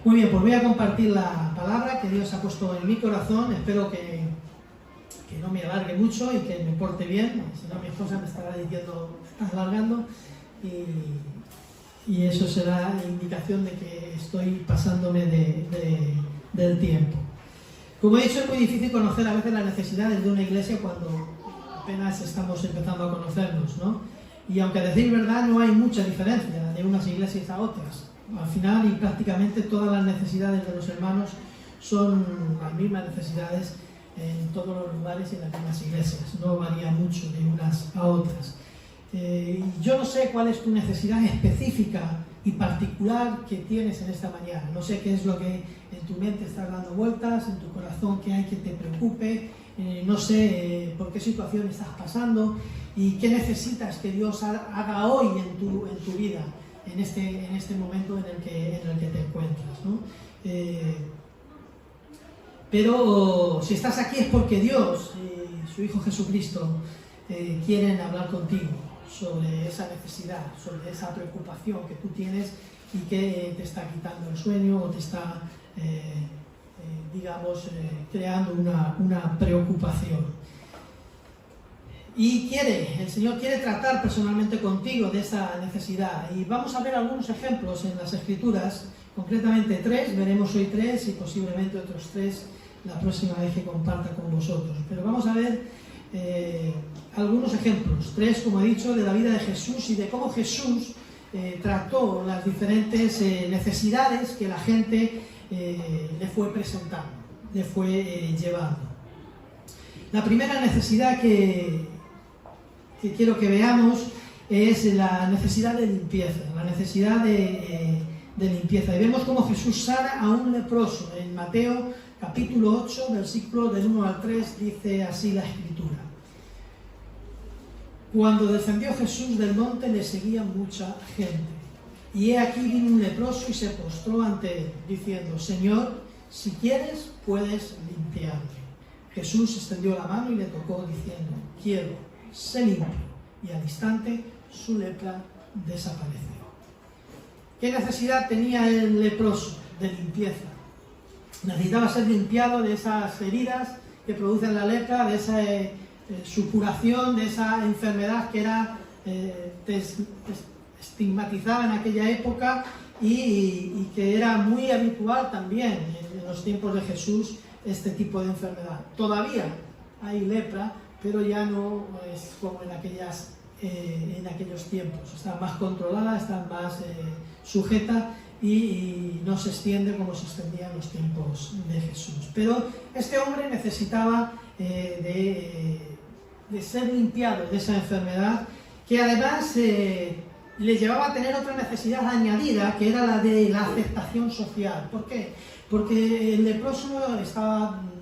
Muy bien, pues voy a compartir la palabra que Dios ha puesto en mi corazón. Espero que no me alargue mucho y que me porte bien. Si no, mi esposa me estará diciendo, estás alargando. Y eso será indicación de que estoy pasándome del tiempo. Como he dicho, es muy difícil conocer a veces las necesidades de una iglesia cuando apenas estamos empezando a conocernos, ¿no? Y aunque a decir verdad no hay mucha diferencia de unas iglesias a otras. Al final y prácticamente todas las necesidades de los hermanos son las mismas necesidades en todos los lugares y en las mismas iglesias. No varía mucho de unas a otras. Yo no sé cuál es tu necesidad específica y particular que tienes en esta mañana. No sé qué es lo que en tu mente está dando vueltas, en tu corazón qué hay que te preocupe. No sé por qué situación estás pasando y qué necesitas que Dios haga hoy en tu vida, en este momento en el que te encuentras, ¿no? Pero si estás aquí es porque Dios y su Hijo Jesucristo quieren hablar contigo sobre esa necesidad, sobre esa preocupación que tú tienes y que te está quitando el sueño o te está, creando una preocupación. Y el Señor quiere tratar personalmente contigo de esa necesidad. Y vamos a ver algunos ejemplos en las Escrituras, concretamente 3, veremos hoy 3 y posiblemente otros 3 la próxima vez que comparta con vosotros. Pero vamos a ver algunos ejemplos, 3, como he dicho, de la vida de Jesús y de cómo Jesús trató las diferentes necesidades que la gente le fue presentando, le fue llevando. La primera necesidad que quiero que veamos es la necesidad de limpieza, la necesidad de limpieza. Y vemos cómo Jesús sana a un leproso. En Mateo capítulo 8, versículo del 1 al 3, dice así la Escritura. Cuando descendió Jesús del monte le seguía mucha gente. Y he aquí vino un leproso y se postró ante él, diciendo, Señor, si quieres, puedes limpiarme. Jesús extendió la mano y le tocó, diciendo, quiero, sé limpio. Y al instante su lepra desapareció. ¿Qué necesidad tenía el leproso? De limpieza. Necesitaba ser limpiado de esas heridas que producen la lepra, de esa supuración, de esa enfermedad que era estigmatizada en aquella época y que era muy habitual también en los tiempos de Jesús, este tipo de enfermedad. Todavía hay lepra, pero ya no es como en aquellos tiempos. Está más controlada, está más sujeta y no se extiende como se extendía en los tiempos de Jesús. Pero este hombre necesitaba de ser limpiado de esa enfermedad, que además le llevaba a tener otra necesidad añadida, que era la de la aceptación social. ¿Por qué? Porque el leproso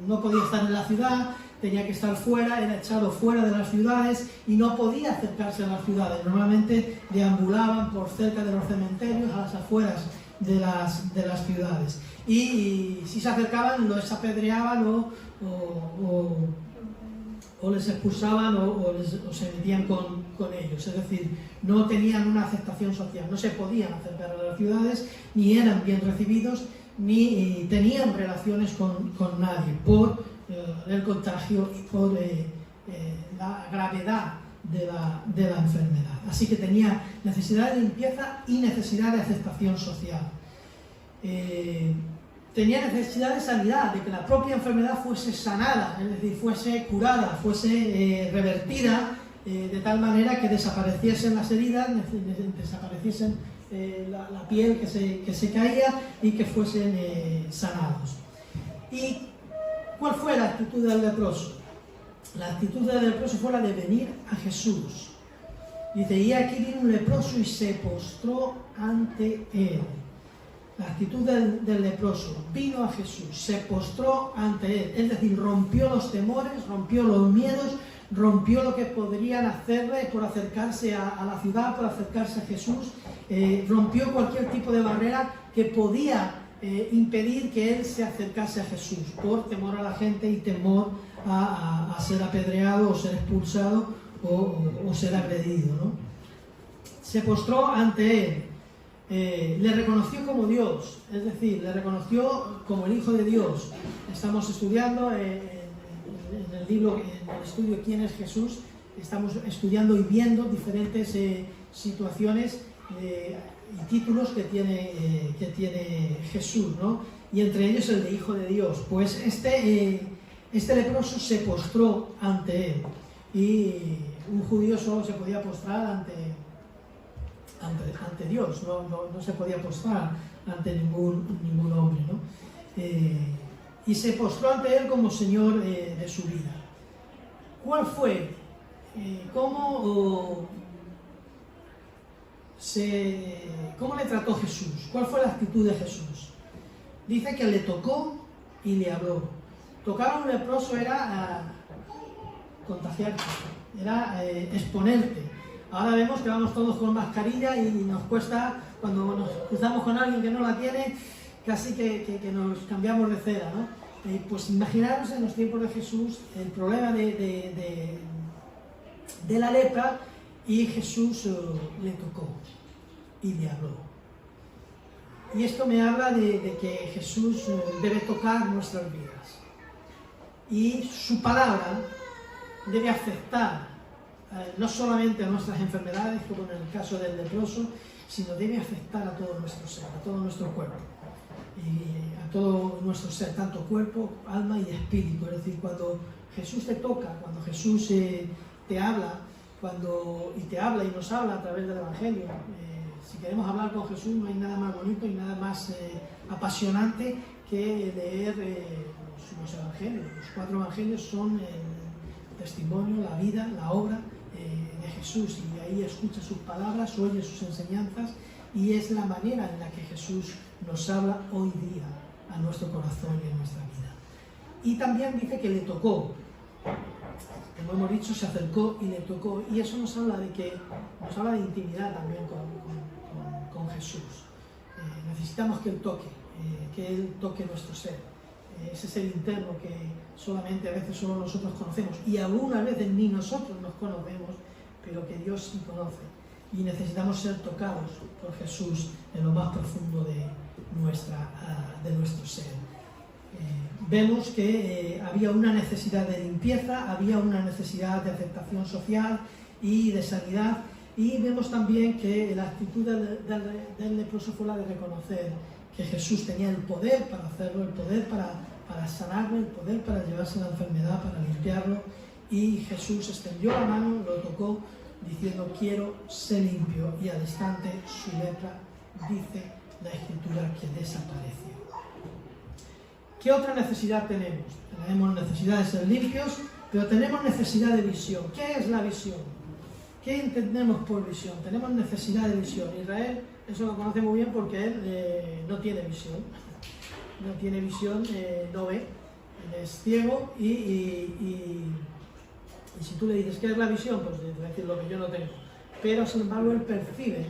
no podía estar en la ciudad, tenía que estar fuera, era echado fuera de las ciudades y no podía acercarse a las ciudades. Normalmente deambulaban por cerca de los cementerios, a las afueras de las ciudades. Y si se acercaban, los apedreaban o les expulsaban o se metían con ellos. Es decir, no tenían una aceptación social, no se podían acercar a las ciudades, ni eran bien recibidos, ni tenían relaciones con nadie por el contagio y por la gravedad de la enfermedad. Así que tenía necesidad de limpieza y necesidad de aceptación social. Tenía necesidad de sanidad, de que la propia enfermedad fuese sanada, es decir, fuese curada, fuese revertida, de tal manera que desapareciesen las heridas, desapareciesen la piel que se caía y que fuesen sanados. ¿Y cuál fue la actitud del leproso? La actitud del leproso fue la de venir a Jesús. Dice, y aquí vino un leproso y se postró ante él. La actitud del leproso, vino a Jesús, se postró ante él, es decir, rompió los temores, rompió los miedos, rompió lo que podrían hacerle por acercarse a la ciudad, por acercarse a Jesús, rompió cualquier tipo de barrera que podía impedir que él se acercase a Jesús, por temor a la gente y temor a ser apedreado o ser expulsado o ser agredido, ¿no? Se postró ante él. le reconoció como Dios, es decir, le reconoció como el Hijo de Dios. Estamos estudiando en el libro, en el estudio ¿Quién es Jesús? Estamos estudiando y viendo diferentes situaciones y títulos que tiene Jesús, ¿no? Y entre ellos el de Hijo de Dios. Pues este leproso se postró ante él, y un judío solo se podía postrar ante Dios, no se podía postrar ante ningún hombre, ¿no? Y se postró ante él como Señor de su vida. ¿Cuál fue? ¿Cómo le trató Jesús? ¿Cuál fue la actitud de Jesús? Dice que le tocó y le habló. Tocar a un leproso era contagiarte, era exponerte. Ahora vemos que vamos todos con mascarilla y nos cuesta, cuando nos cruzamos con alguien que no la tiene, casi que nos cambiamos de cera, ¿no? Pues imaginaros en los tiempos de Jesús el problema de la lepra, y Jesús le tocó y le habló. Y esto me habla de que Jesús debe tocar nuestras vidas, y su palabra debe afectar no solamente a nuestras enfermedades, como en el caso del leproso, sino debe afectar a todo nuestro ser, a todo nuestro cuerpo, y a todo nuestro ser, tanto cuerpo, alma y espíritu. Es decir, cuando Jesús te toca, cuando Jesús te habla, y nos habla a través del Evangelio. Si queremos hablar con Jesús, no hay nada más bonito y nada más apasionante que leer los Evangelios. Los 4 Evangelios son el testimonio, la vida, la obra de Jesús, y ahí escucha sus palabras, oye sus enseñanzas, y es la manera en la que Jesús nos habla hoy día a nuestro corazón y a nuestra vida. Y también dice que le tocó. Como hemos dicho, se acercó y le tocó, y eso nos habla de intimidad también con Jesús. Necesitamos que Él toque nuestro ser, ese ser interno que solamente a veces solo nosotros conocemos, y algunas veces ni nosotros nos conocemos, pero que Dios sí conoce, y necesitamos ser tocados por Jesús en lo más profundo de nuestro ser. Vemos que había una necesidad de limpieza, había una necesidad de aceptación social y de sanidad, y vemos también que la actitud del leproso fue la de reconocer que Jesús tenía el poder para hacerlo, el poder para sanarlo, el poder para llevarse la enfermedad, para limpiarlo, y Jesús extendió la mano, lo tocó, diciendo: quiero ser limpio, y al instante su lepra, dice la Escritura, que desapareció. ¿Qué otra necesidad tenemos? Tenemos necesidad de ser limpios, pero tenemos necesidad de visión. ¿Qué es la visión? ¿Qué entendemos por visión? Tenemos necesidad de visión. Israel eso lo conoce muy bien, porque él no tiene visión. No tiene visión, no ve. Él es ciego, y si tú le dices ¿qué es la visión? Pues te va a decir lo que yo no tengo. Pero sin embargo él percibe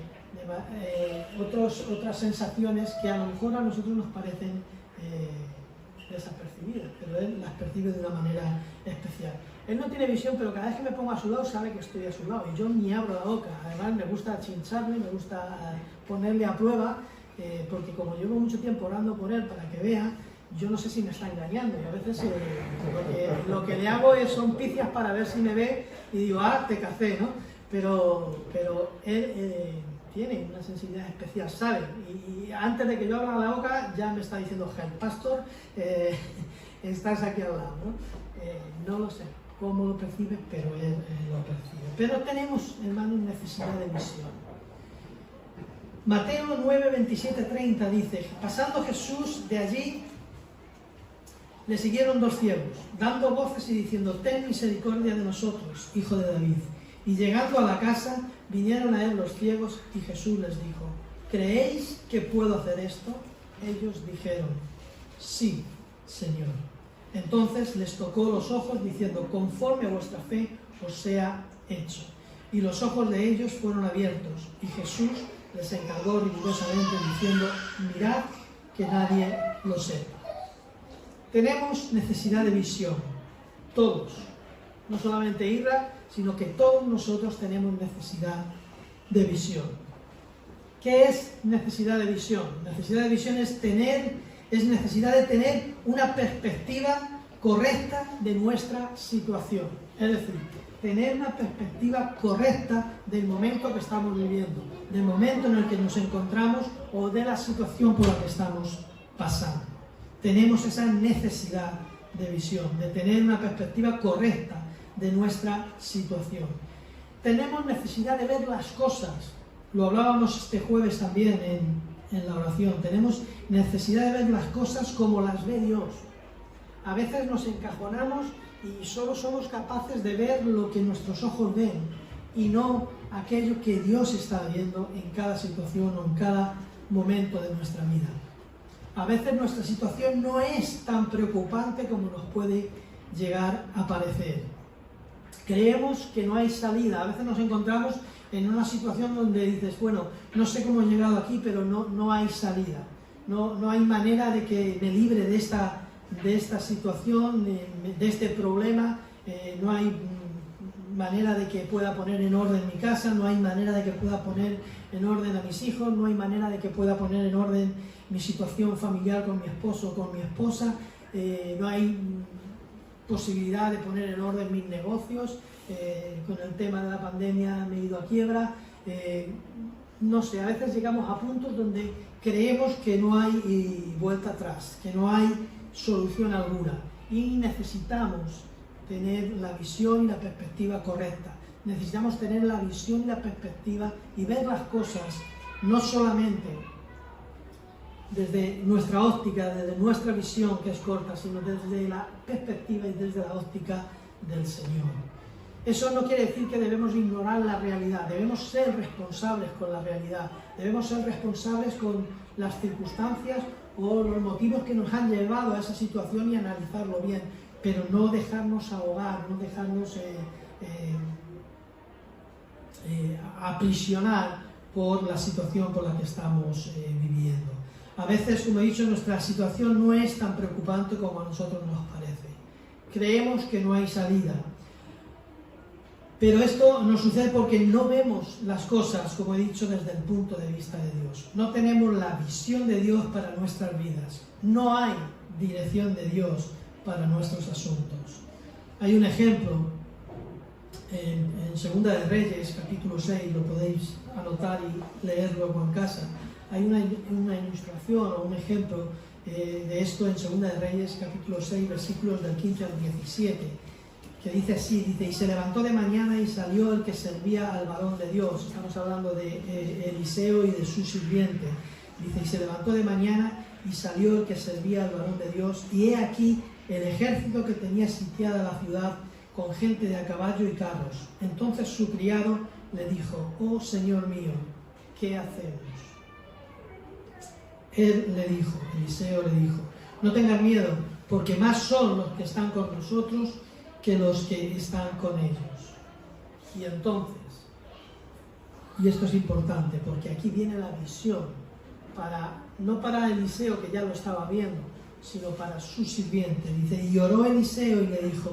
otras sensaciones que a lo mejor a nosotros nos parecen desapercibidas, pero él las percibe de una manera especial. Él no tiene visión, pero cada vez que me pongo a su lado sabe que estoy a su lado, y yo ni abro la boca. Además me gusta chincharle, me gusta ponerle a prueba, porque como llevo mucho tiempo orando por él para que vea, yo no sé si me está engañando, y a veces lo que le hago son picias para ver si me ve, y digo, te cacé, ¿no? Pero él tiene una sensibilidad especial, sabe, y antes de que yo abra la boca ya me está diciendo: el pastor, estás aquí al lado, ¿no? No lo sé cómo lo percibe, pero él lo percibe. Pero tenemos, hermanos, necesidad de visión. Mateo 9, 27, 30 dice: pasando Jesús de allí, le siguieron 2 ciegos, dando voces y diciendo: ten misericordia de nosotros, hijo de David. Y llegando a la casa, vinieron a él los ciegos, y Jesús les dijo: ¿creéis que puedo hacer esto? Ellos dijeron: sí, Señor. Entonces les tocó los ojos, diciendo: conforme a vuestra fe os sea hecho. Y los ojos de ellos fueron abiertos, y Jesús les encargó rigurosamente, diciendo: mirad que nadie lo sepa. Tenemos necesidad de visión, todos, no solamente Isra, sino que todos nosotros tenemos necesidad de visión. ¿Qué es necesidad de visión? Necesidad de visión es necesidad de tener una perspectiva correcta de nuestra situación. Es decir, tener una perspectiva correcta del momento que estamos viviendo, del momento en el que nos encontramos o de la situación por la que estamos pasando. Tenemos esa necesidad de visión, de tener una perspectiva correcta de nuestra situación. Tenemos necesidad de ver las cosas. Lo hablábamos este jueves también en la oración. Tenemos necesidad de ver las cosas como las ve Dios. A veces nos encajonamos y solo somos capaces de ver lo que nuestros ojos ven y no aquello que Dios está viendo en cada situación o en cada momento de nuestra vida. A veces nuestra situación no es tan preocupante como nos puede llegar a parecer. Creemos que no hay salida. A veces nos encontramos en una situación donde dices, bueno, no sé cómo he llegado aquí, pero no hay salida. No hay manera de que me libre de esta situación, de este problema. No hay manera de que pueda poner en orden mi casa, no hay manera de que pueda poner en orden a mis hijos, no hay manera de que pueda poner en orden mi situación familiar con mi esposo o con mi esposa, no hay posibilidad de poner en orden mis negocios, con el tema de la pandemia me he ido a quiebra, no sé, a veces llegamos a puntos donde creemos que no hay vuelta atrás, que no hay solución alguna y necesitamos tener la visión y la perspectiva correcta. Necesitamos tener la visión y la perspectiva y ver las cosas no solamente desde nuestra óptica, desde nuestra visión que es corta, sino desde la perspectiva y desde la óptica del Señor. Eso no quiere decir que debemos ignorar la realidad, debemos ser responsables con la realidad, debemos ser responsables con las circunstancias o los motivos que nos han llevado a esa situación y analizarlo bien, pero no dejarnos ahogar, no dejarnos aprisionar por la situación por la que estamos viviendo. A veces, como he dicho, nuestra situación no es tan preocupante como a nosotros nos parece. Creemos que no hay salida. Pero esto nos sucede porque no vemos las cosas, como he dicho, desde el punto de vista de Dios. No tenemos la visión de Dios para nuestras vidas. No hay dirección de Dios para nuestros asuntos. Hay un ejemplo en Segunda de Reyes, capítulo 6, lo podéis anotar y leerlo en casa. Hay una ilustración o un ejemplo de esto en Segunda de Reyes, capítulo 6, versículos del 15 al 17, que dice así, dice, y se levantó de mañana y salió el que servía al varón de Dios. Estamos hablando de Eliseo y de su sirviente. Dice, y se levantó de mañana y salió el que servía al varón de Dios, y he aquí el ejército que tenía sitiada la ciudad con gente de a caballo y carros. Entonces su criado le dijo, oh Señor mío, ¿qué hacemos? Él le dijo, Eliseo le dijo, no tengan miedo, porque más son los que están con nosotros que los que están con ellos. Y entonces, y esto es importante, porque aquí viene la visión, no para Eliseo, que ya lo estaba viendo, sino para su sirviente. Dice, y oró Eliseo y le dijo,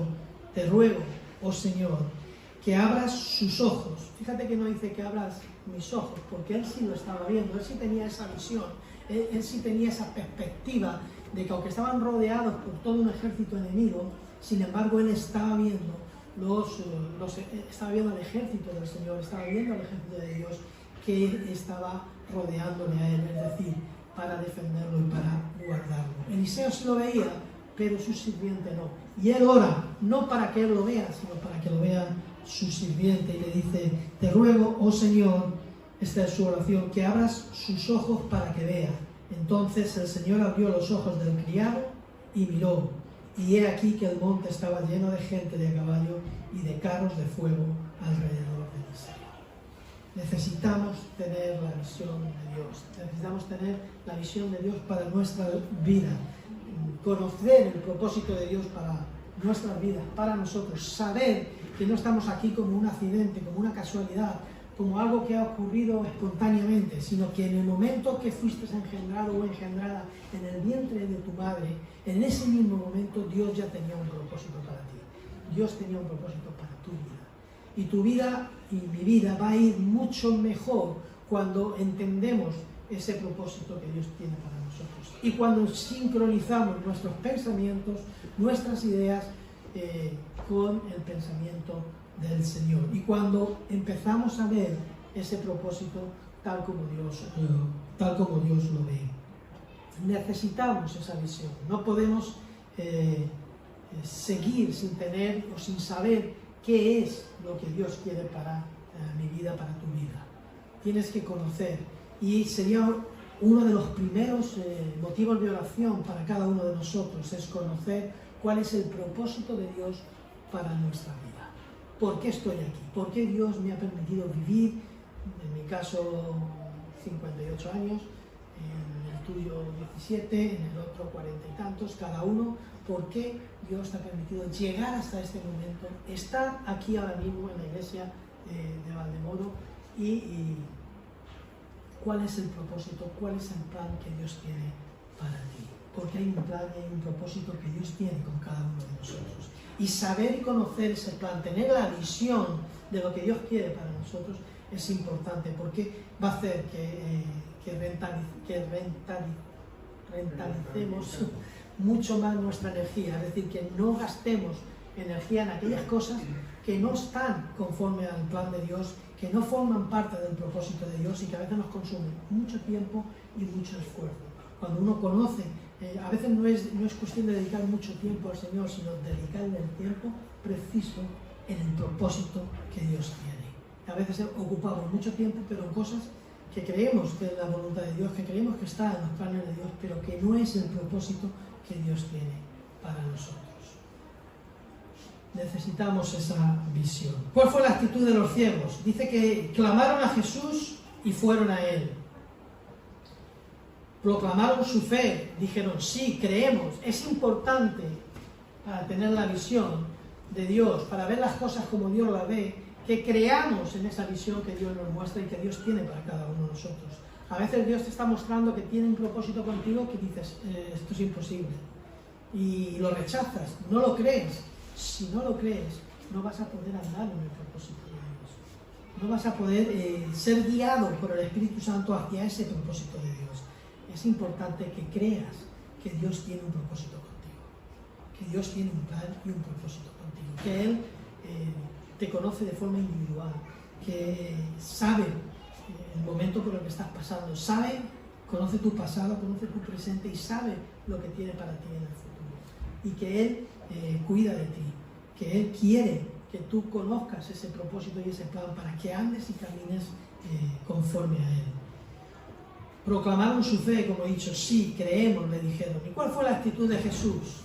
te ruego, oh Señor, que abras sus ojos. Fíjate que no dice que abras mis ojos, porque él sí lo estaba viendo, él sí tenía esa visión, él sí tenía esa perspectiva de que aunque estaban rodeados por todo un ejército enemigo, sin embargo él estaba viendo estaba viendo el ejército del Señor, estaba viendo el ejército de Dios que estaba rodeándole a él, es decir, para defenderlo y para guardarlo. Eliseo sí lo veía, pero su sirviente no. Y él ora, no para que él lo vea, sino para que lo vea su sirviente. Y le dice, te ruego, oh Señor, esta es su oración, que abras sus ojos para que vea. Entonces el Señor abrió los ojos del criado y miró. Y he aquí que el monte estaba lleno de gente de a caballo y de carros de fuego alrededor de Eliseo. Necesitamos tener la visión de Dios. Necesitamos tener la visión de Dios para nuestra vida. Conocer el propósito de Dios para nuestras vidas, para nosotros. Saber que no estamos aquí como un accidente, como una casualidad, como algo que ha ocurrido espontáneamente, sino que en el momento que fuiste engendrado o engendrada en el vientre de tu madre, en ese mismo momento Dios ya tenía un propósito para ti. Dios tenía un propósito para tu vida. Y tu vida y mi vida va a ir mucho mejor cuando entendemos ese propósito que Dios tiene para nosotros y cuando sincronizamos nuestros pensamientos, nuestras ideas con el pensamiento del Señor y cuando empezamos a ver ese propósito tal como Dios lo ve. Necesitamos esa visión, no podemos seguir sin tener o sin saber qué es lo que Dios quiere para mi vida, para tu vida. Tienes que conocer, y sería uno de los primeros motivos de oración para cada uno de nosotros, es conocer cuál es el propósito de Dios para nuestra vida. ¿Por qué estoy aquí? ¿Por qué Dios me ha permitido vivir, en mi caso 58 años, en el tuyo 17, en el otro 40 y tantos, cada uno? ¿Por qué Dios te ha permitido llegar hasta este momento, estar aquí ahora mismo en la iglesia de Valdemoro y cuál es el propósito, cuál es el plan que Dios tiene para ti? Porque hay un plan y hay un propósito que Dios tiene con cada uno de nosotros. Y saber y conocer ese plan, tener la visión de lo que Dios quiere para nosotros es importante, porque va a hacer que rentalicemos mucho más nuestra energía, es decir, que no gastemos energía en aquellas cosas que no están conforme al plan de Dios, que no forman parte del propósito de Dios y que a veces nos consumen mucho tiempo y mucho esfuerzo. Cuando uno conoce, a veces no es cuestión de dedicar mucho tiempo al Señor, sino dedicarle el tiempo preciso en el propósito que Dios tiene. A veces ocupamos mucho tiempo, pero en cosas que creemos que es la voluntad de Dios, que creemos que está en los planes de Dios, pero que no es el propósito que Dios tiene para nosotros. Necesitamos esa visión. ¿Cuál fue la actitud de los ciegos? Dice que clamaron a Jesús y fueron a Él. Proclamaron su fe, dijeron, sí, creemos. Es importante para tener la visión de Dios, para ver las cosas como Dios las ve, que creamos en esa visión que Dios nos muestra y que Dios tiene para cada uno de nosotros. A veces Dios te está mostrando que tiene un propósito contigo que dices, esto es imposible. Y lo rechazas, no lo crees. Si no lo crees, no vas a poder andar en el propósito de Dios. No vas a poder ser guiado por el Espíritu Santo hacia ese propósito de Dios. Es importante que creas que Dios tiene un propósito contigo. Que Dios tiene un plan y un propósito contigo. Que Él te conoce de forma individual. Que sabe el momento por el que estás pasando. Conoce tu pasado, conoce tu presente y sabe lo que tiene para ti en el futuro. Y que Él cuida de ti, que Él quiere que tú conozcas ese propósito y ese plan para que andes y camines conforme a Él. Proclamaron su fe, como he dicho, sí, creemos, le dijeron. ¿Y cuál fue la actitud de Jesús?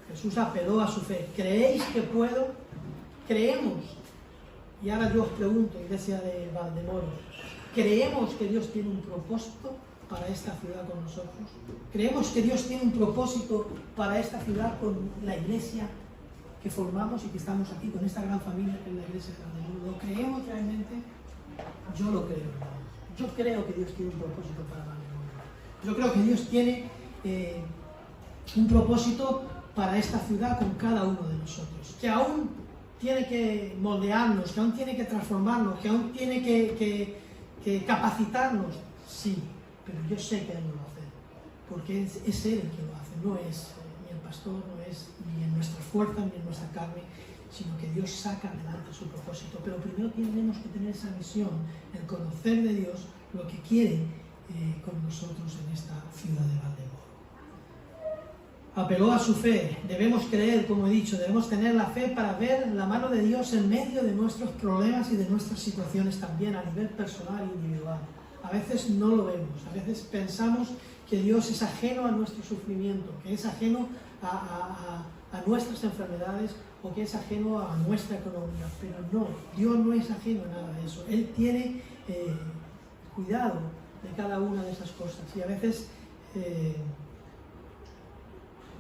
Jesús apeló a su fe. ¿Creéis que puedo? Creemos. Y ahora yo os pregunto, iglesia de Valdemoro, ¿creemos que Dios tiene un propósito para esta ciudad con nosotros? ¿Creemos que Dios tiene un propósito para esta ciudad con la iglesia que formamos y que estamos aquí, con esta gran familia que es la iglesia de Valdemoro? ¿Lo creemos realmente? Yo lo creo. Yo creo que Dios tiene un propósito para Valdemoro. Yo creo que Dios tiene un propósito para esta ciudad con cada uno de nosotros, que aún tiene que moldearnos, que aún tiene que transformarnos, que aún tiene que capacitarnos, sí, pero yo sé que Él lo va a hacer, porque es Él el que lo hace, no es ni el pastor, no es ni en nuestra fuerza, ni en nuestra carne, sino que Dios saca adelante su propósito. Pero primero tenemos que tener esa visión, el conocer de Dios lo que quiere con nosotros en esta ciudad de Valdemoro. Apeló a su fe. Debemos creer, como he dicho, debemos tener la fe para ver la mano de Dios en medio de nuestros problemas y de nuestras situaciones también a nivel personal e individual. A veces no lo vemos, a veces pensamos que Dios es ajeno a nuestro sufrimiento, que es ajeno a nuestras enfermedades o que es ajeno a nuestra economía, pero no, Dios no es ajeno a nada de eso. Él tiene cuidado de cada una de esas cosas y a veces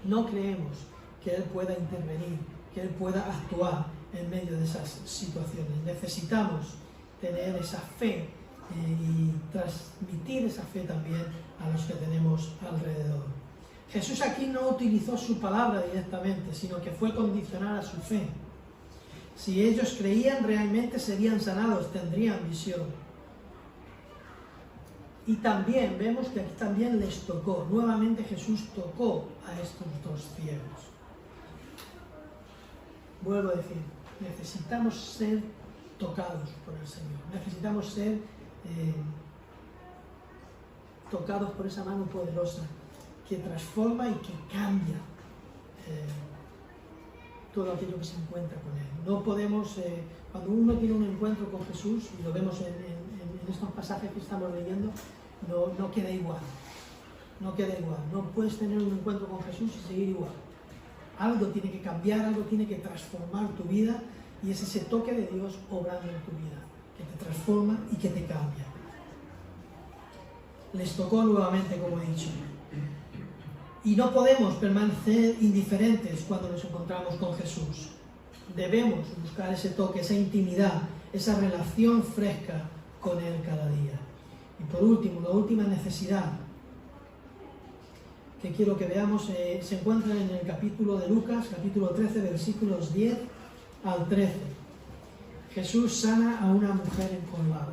no creemos que Él pueda intervenir, que Él pueda actuar en medio de esas situaciones. Necesitamos tener esa fe y transmitir esa fe también a los que tenemos alrededor. Jesús aquí no utilizó su palabra directamente, sino que fue condicional a su fe. Si ellos creían, realmente serían sanados, tendrían visión. Y también vemos que aquí también les tocó, nuevamente Jesús tocó a estos dos ciegos. Vuelvo a decir, necesitamos ser tocados por el Señor, necesitamos ser tocados por esa mano poderosa que transforma y que cambia todo aquello que se encuentra con Él. No podemos, cuando uno tiene un encuentro con Jesús, y lo vemos en estos pasajes que estamos leyendo, no queda igual, no queda igual. No puedes tener un encuentro con Jesús y seguir igual. Algo tiene que cambiar, algo tiene que transformar tu vida, y es ese toque de Dios obrando en tu vida, que te transforma y que te cambia. Les tocó nuevamente, como he dicho. Y no podemos permanecer indiferentes cuando nos encontramos con Jesús. Debemos buscar ese toque, esa intimidad, esa relación fresca con Él cada día. Y por último, la última necesidad que quiero que veamos se encuentra en el capítulo de Lucas, capítulo 13, versículos 10 al 13. Jesús sana a una mujer encorvada.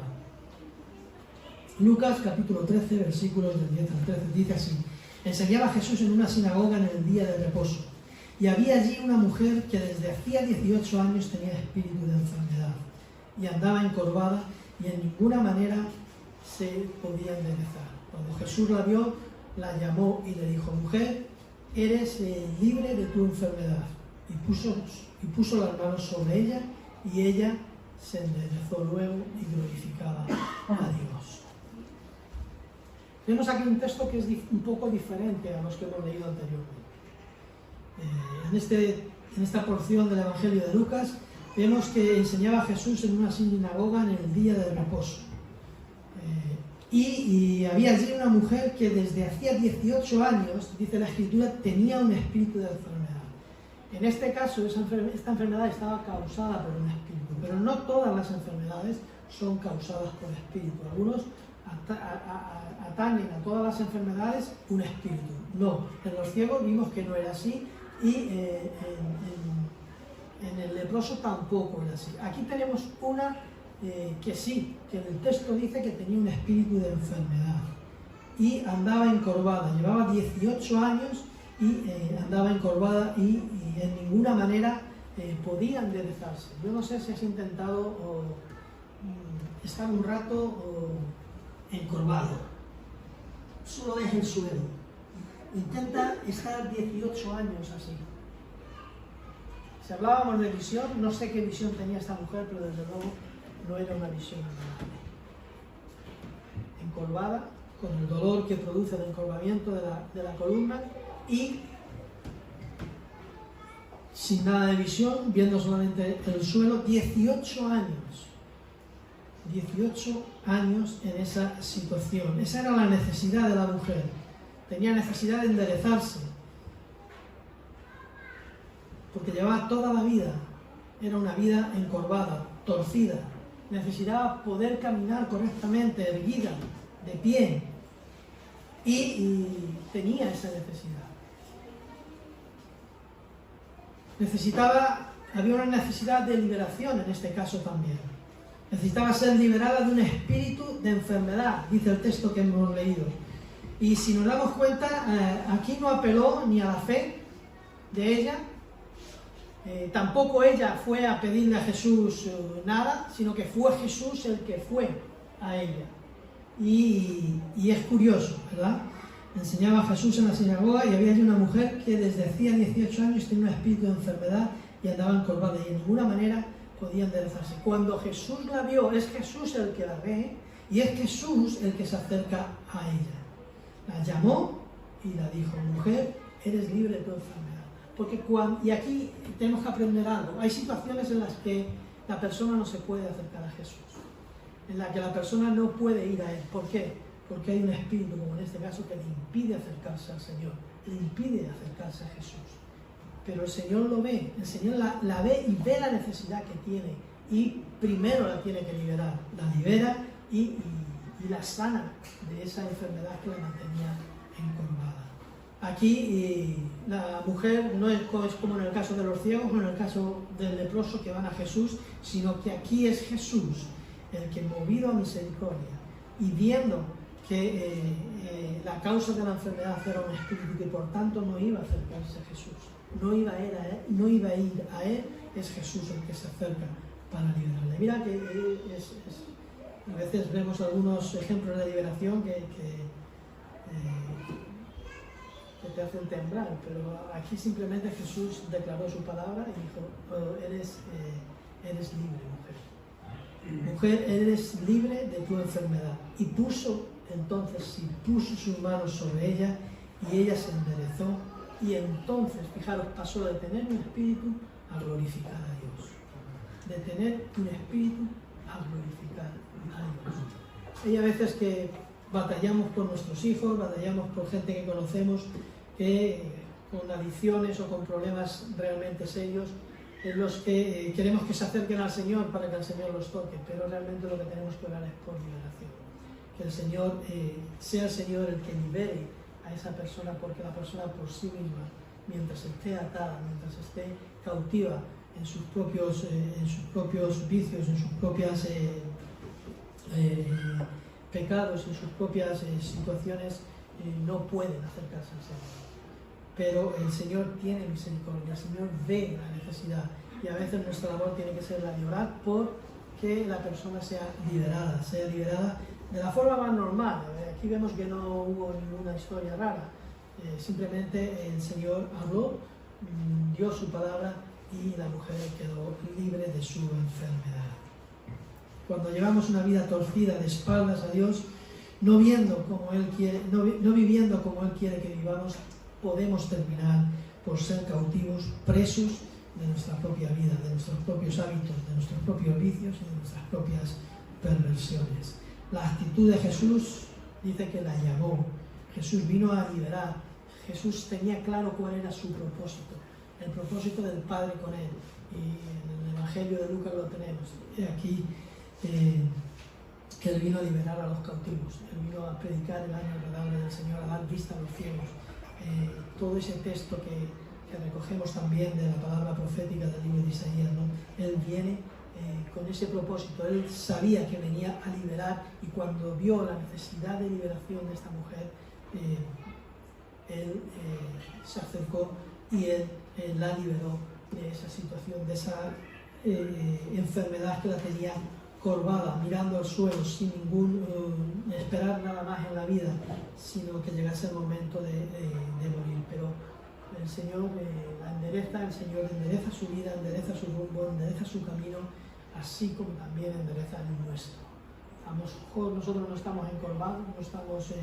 Lucas, capítulo 13, versículos del 10 al 13, dice así: enseñaba Jesús en una sinagoga en el día de reposo, y había allí una mujer que desde hacía 18 años tenía espíritu de enfermedad, y andaba encorvada, y en ninguna manera se podía enderezar. Cuando Jesús la vio, la llamó y le dijo: mujer, eres libre de tu enfermedad. Y puso las manos sobre ella, y ella se enderezó luego y glorificaba a Dios. Vemos aquí un texto que es un poco diferente a los que hemos leído anteriormente. En esta porción del Evangelio de Lucas vemos que enseñaba Jesús en una sinagoga en el día de reposo. Y había allí una mujer que desde hacía 18 años, dice la Escritura, tenía un espíritu de enfermedad. En este caso, esta enfermedad estaba causada por un espíritu, pero no todas las enfermedades son causadas por espíritu. Algunos atañen a todas las enfermedades un espíritu. No, en los ciegos vimos que no era así, y en el leproso tampoco era así. Aquí tenemos una que sí, que en el texto dice que tenía un espíritu de enfermedad y andaba encorvada, llevaba 18 años y andaba encorvada y en ninguna manera podía enderezarse. Yo no sé si has intentado estar un rato encorvado, solo deja el suelo, intenta estar 18 años así. Si hablábamos de visión, no sé qué visión tenía esta mujer, pero desde luego no era una visión agradable. Encorvada, con el dolor que produce el encorvamiento de la columna, y sin nada de visión, viendo solamente el suelo, 18 años. 18 años en esa situación. Esa era la necesidad de la mujer. Tenía necesidad de enderezarse, porque llevaba toda la vida, era una vida encorvada, torcida. Necesitaba poder caminar correctamente, erguida, de pie, y tenía esa necesidad. Había una necesidad de liberación en este caso también. Necesitaba ser liberada de un espíritu de enfermedad, dice el texto que hemos leído. Y si nos damos cuenta, aquí no apeló ni a la fe de ella, tampoco ella fue a pedirle a Jesús nada, sino que fue Jesús el que fue a ella. Y es curioso, ¿verdad? Enseñaba a Jesús en la sinagoga y había allí una mujer que desde hacía 18 años tenía un espíritu de enfermedad y andaba encorvada y de ninguna manera podía enderezarse. Cuando Jesús la vio, es Jesús el que la ve y es Jesús el que se acerca a ella. La llamó y la dijo: mujer, eres libre de tu enfermedad. Y aquí tenemos que aprender algo. Hay situaciones en las que la persona no se puede acercar a Jesús, en las que la persona no puede ir a Él. ¿Por qué? Porque hay un espíritu, como en este caso, que le impide acercarse al Señor, le impide acercarse a Jesús. Pero el Señor lo ve, el Señor la ve y ve la necesidad que tiene, y primero la tiene que liberar, la libera y la sana de esa enfermedad que la mantenía encorvada. Aquí la mujer no es como en el caso de los ciegos o en el caso del leproso que van a Jesús, sino que aquí es Jesús el que, movido a misericordia y viendo que la causa de la enfermedad era un espíritu que por tanto no iba a acercarse a Jesús, no iba a ir a él, es Jesús el que se acerca para liberarle. Mira que a veces vemos algunos ejemplos de liberación que te hacen temblar, pero aquí simplemente Jesús declaró su palabra y dijo: eres libre, mujer. Mujer, eres libre de tu enfermedad. Y puso sus manos sobre ella y ella se enderezó, y entonces, fijaros, pasó de tener un espíritu a glorificar a Dios. De tener un espíritu a glorificar a Dios. Hay a veces que batallamos por nuestros hijos, batallamos por gente que conocemos que con adicciones o con problemas realmente serios, en los que queremos que se acerquen al Señor para que el Señor los toque, pero realmente lo que tenemos que orar es por liberación. Que el Señor sea el Señor el que libere a esa persona, porque la persona por sí misma, mientras esté atada, mientras esté cautiva en sus propios vicios, en sus propias pecados, en sus propias situaciones, no pueden acercarse al Señor. Pero el Señor tiene misericordia, el Señor ve la necesidad, y a veces nuestra labor tiene que ser la de orar por que la persona sea liberada de la forma más normal. Aquí vemos que no hubo ninguna historia rara, simplemente el Señor habló, dio su palabra y la mujer quedó libre de su enfermedad. Cuando llevamos una vida torcida de espaldas a Dios, no viviendo como Él quiere que vivamos, podemos terminar por ser cautivos, presos de nuestra propia vida, de nuestros propios hábitos, de nuestros propios vicios y de nuestras propias perversiones. La actitud de Jesús dice que la llamó. Jesús vino a liberar. Jesús tenía claro cuál era su propósito, el propósito del Padre con Él. Y en el Evangelio de Lucas lo tenemos. Aquí que Él vino a liberar a los cautivos. Él vino a predicar el año agradable del Señor, a dar vista a los ciegos. Todo ese texto que recogemos también de la palabra profética del libro de Isaías, ¿no? Él viene con ese propósito. Él sabía que venía a liberar, y cuando vio la necesidad de liberación de esta mujer, él se acercó y él la liberó de esa situación, de esa enfermedad que la tenía corvada, mirando al suelo, sin esperar nada más en la vida, sino que llegase el momento de morir. Pero el Señor la endereza, el Señor endereza su vida, endereza su rumbo, endereza su camino, así como también endereza el nuestro. A lo mejor nosotros no estamos encorvados, no estamos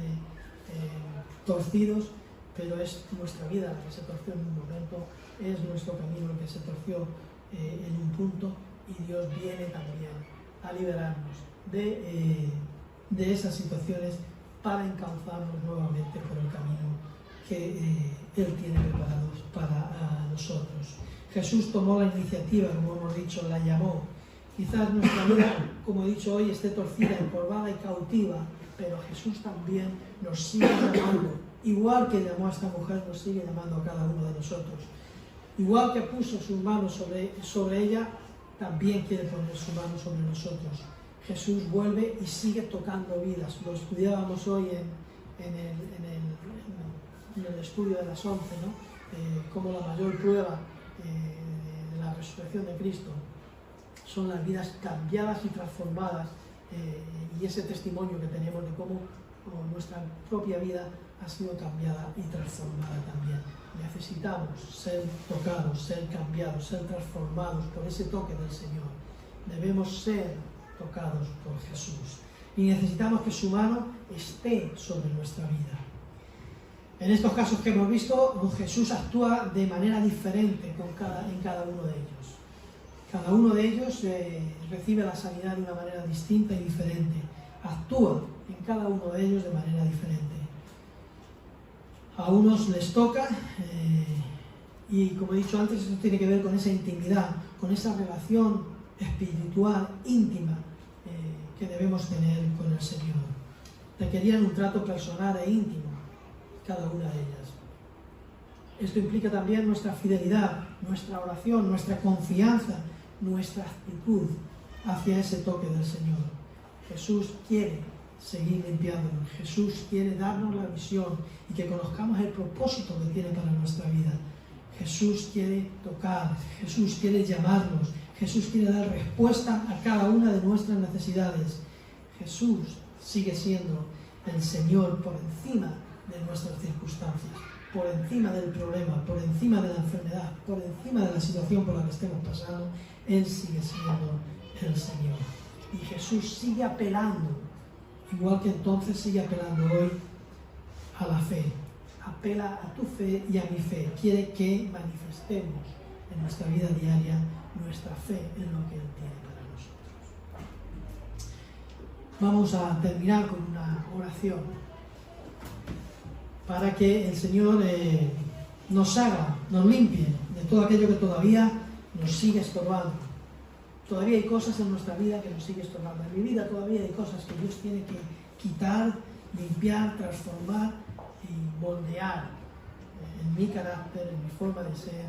torcidos, pero es nuestra vida la que se torció en un momento, es nuestro camino el que se torció en un punto, y Dios viene también a liberarnos de esas situaciones para encauzarnos nuevamente por el camino que Él tiene preparados para nosotros. Jesús tomó la iniciativa, como hemos dicho, la llamó. Quizás nuestra vida, como he dicho hoy, esté torcida, encorvada y cautiva, pero Jesús también nos sigue llamando. Igual que llamó a esta mujer, nos sigue llamando a cada uno de nosotros. Igual que puso sus manos sobre ella, también quiere poner su mano sobre nosotros. Jesús vuelve y sigue tocando vidas. Lo estudiábamos hoy en el estudio de las 11, ¿no? Como la mayor prueba de la resurrección de Cristo son las vidas cambiadas y transformadas, y ese testimonio que tenemos de cómo nuestra propia vida ha sido cambiada y transformada también. Necesitamos ser tocados, ser cambiados, ser transformados por ese toque del Señor. Debemos ser tocados por Jesús y necesitamos que su mano esté sobre nuestra vida. En estos casos que hemos visto, Jesús actúa de manera diferente en cada uno de ellos. Cada uno de ellos recibe la sanidad de una manera distinta y diferente. Actúa en cada uno de ellos de manera diferente. A unos les toca, y como he dicho antes, esto tiene que ver con esa intimidad, con esa relación espiritual íntima que debemos tener con el Señor. Requerían un trato personal e íntimo, cada una de ellas. Esto implica también nuestra fidelidad, nuestra oración, nuestra confianza, nuestra actitud hacia ese toque del Señor. Jesús quiere seguir limpiándonos. Jesús quiere darnos la visión y que conozcamos el propósito que tiene para nuestra vida. Jesús quiere tocar, Jesús quiere llamarnos, Jesús quiere dar respuesta a cada una de nuestras necesidades. Jesús sigue siendo el Señor por encima de nuestras circunstancias, por encima del problema, por encima de la enfermedad, por encima de la situación por la que estemos pasando. Él sigue siendo el Señor. Y Jesús sigue apelando, igual que entonces sigue apelando hoy, a la fe. Apela a tu fe y a mi fe. Quiere que manifestemos en nuestra vida diaria nuestra fe en lo que Él tiene para nosotros. Vamos a terminar con una oración para que el Señor nos haga, nos limpie de todo aquello que todavía nos sigue estorbando. Todavía hay cosas en nuestra vida que nos sigue estorbando. En mi vida todavía hay cosas que Dios tiene que quitar, limpiar, transformar y moldear en mi carácter, en mi forma de ser,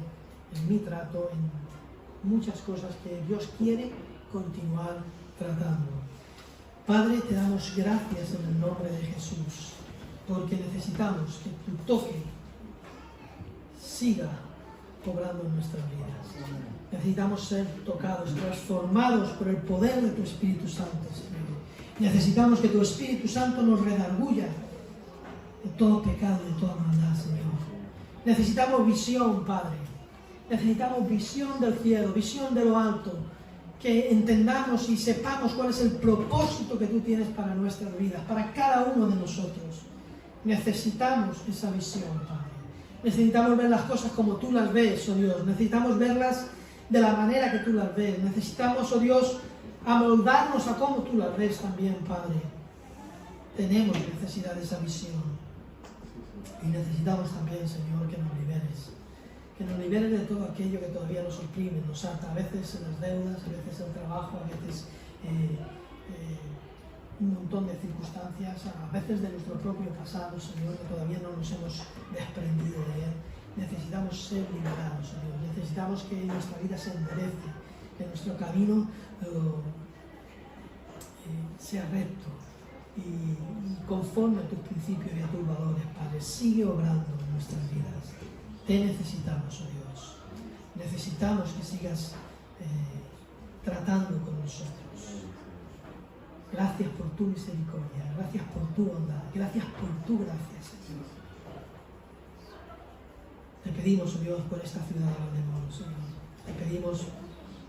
en mi trato, en muchas cosas que Dios quiere continuar tratando. Padre, te damos gracias en el nombre de Jesús, porque necesitamos que tu toque siga obrando en nuestras vidas. Necesitamos ser tocados, transformados por el poder de tu Espíritu Santo, Señor. Necesitamos que tu Espíritu Santo nos redarguya de todo pecado y de toda maldad, Señor. Necesitamos visión, Padre. Necesitamos visión del cielo, visión de lo alto. Que entendamos y sepamos cuál es el propósito que tú tienes para nuestras vidas, para cada uno de nosotros. Necesitamos esa visión, Padre. Necesitamos ver las cosas como tú las ves, oh Dios. Necesitamos verlas de la manera que tú las ves. Necesitamos, oh Dios, amoldarnos a cómo tú las ves también, Padre. Tenemos necesidad de esa visión. Y necesitamos también, Señor, que nos liberes. Que nos liberes de todo aquello que todavía nos oprime, nos ata. A veces en las deudas, a veces el trabajo, a veces un montón de circunstancias, a veces de nuestro propio pasado, Señor, que todavía no nos hemos desprendido de él. Necesitamos ser liberados, Señor. Necesitamos que nuestra vida se enderece, que nuestro camino sea recto y conforme a tus principios y a tus valores, Padre. Sigue obrando en nuestras vidas. Te necesitamos, oh Dios. Necesitamos que sigas tratando con nosotros. Gracias por tu misericordia, gracias por tu bondad, gracias por tu gracia, Señor. Te pedimos, oh Dios, por esta ciudad de Valdemoro, Señor. Te pedimos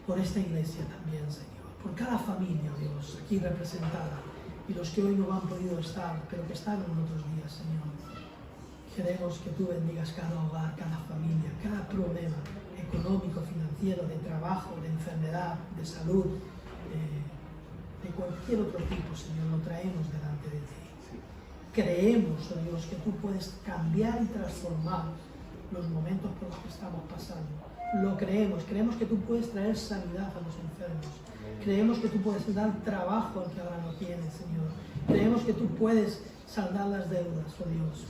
por esta iglesia también, Señor. Por cada familia, oh Dios, aquí representada. Y los que hoy no han podido estar, pero que están en otros días, Señor. Queremos que tú bendigas cada hogar, cada familia, cada problema económico, financiero, de trabajo, de enfermedad, de salud, de cualquier otro tipo, Señor, lo traemos delante de ti. Creemos, oh Dios, que tú puedes cambiar y transformar los momentos por los que estamos pasando. Lo creemos que tú puedes traer sanidad a los enfermos. Creemos que tú puedes dar trabajo al que ahora no tiene, Señor. Creemos que tú puedes saldar las deudas, oh Dios.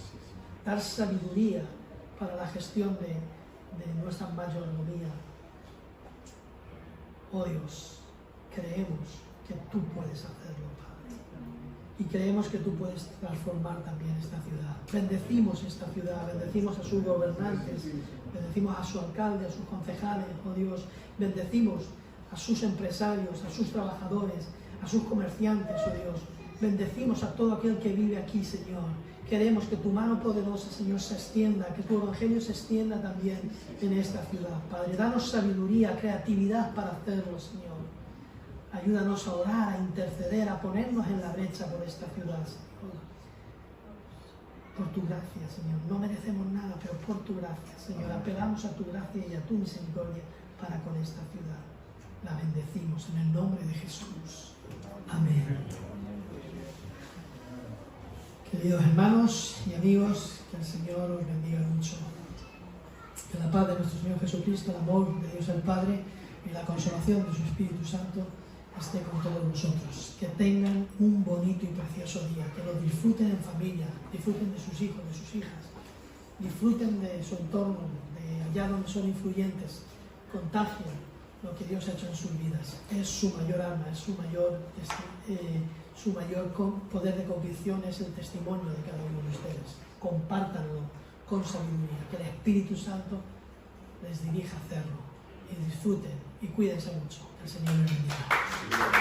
Dar sabiduría para la gestión de nuestra mayordomía. Oh Dios, creemos que tú puedes hacerlo, Padre. Y creemos que tú puedes transformar también esta ciudad. Bendecimos esta ciudad, bendecimos a sus gobernantes, bendecimos a su alcalde, a sus concejales, oh Dios. Bendecimos a sus empresarios, a sus trabajadores, a sus comerciantes, oh Dios. Bendecimos a todo aquel que vive aquí, Señor. Queremos que tu mano poderosa, Señor, se extienda, que tu evangelio se extienda también en esta ciudad. Padre, danos sabiduría, creatividad para hacerlo, Señor. Ayúdanos a orar, a interceder, a ponernos en la brecha por esta ciudad, Señor. Por tu gracia, Señor. No merecemos nada, pero por tu gracia, Señor. Apelamos a tu gracia y a tu misericordia para con esta ciudad. La bendecimos en el nombre de Jesús. Amén. Queridos hermanos y amigos, que el Señor os bendiga mucho. Que la paz de nuestro Señor Jesucristo, el amor de Dios el Padre y la consolación de su Espíritu Santo esté con todos vosotros. Que tengan un bonito y precioso día, que lo disfruten en familia, disfruten de sus hijos, de sus hijas, disfruten de su entorno, de allá donde son influyentes, contagien lo que Dios ha hecho en sus vidas. Es su mayor arma, es su mayor poder de convicción, es el testimonio de cada uno de ustedes. Compártanlo con sabiduría, que el Espíritu Santo les dirija a hacerlo, y disfruten y cuídense mucho. El Señor les bendiga.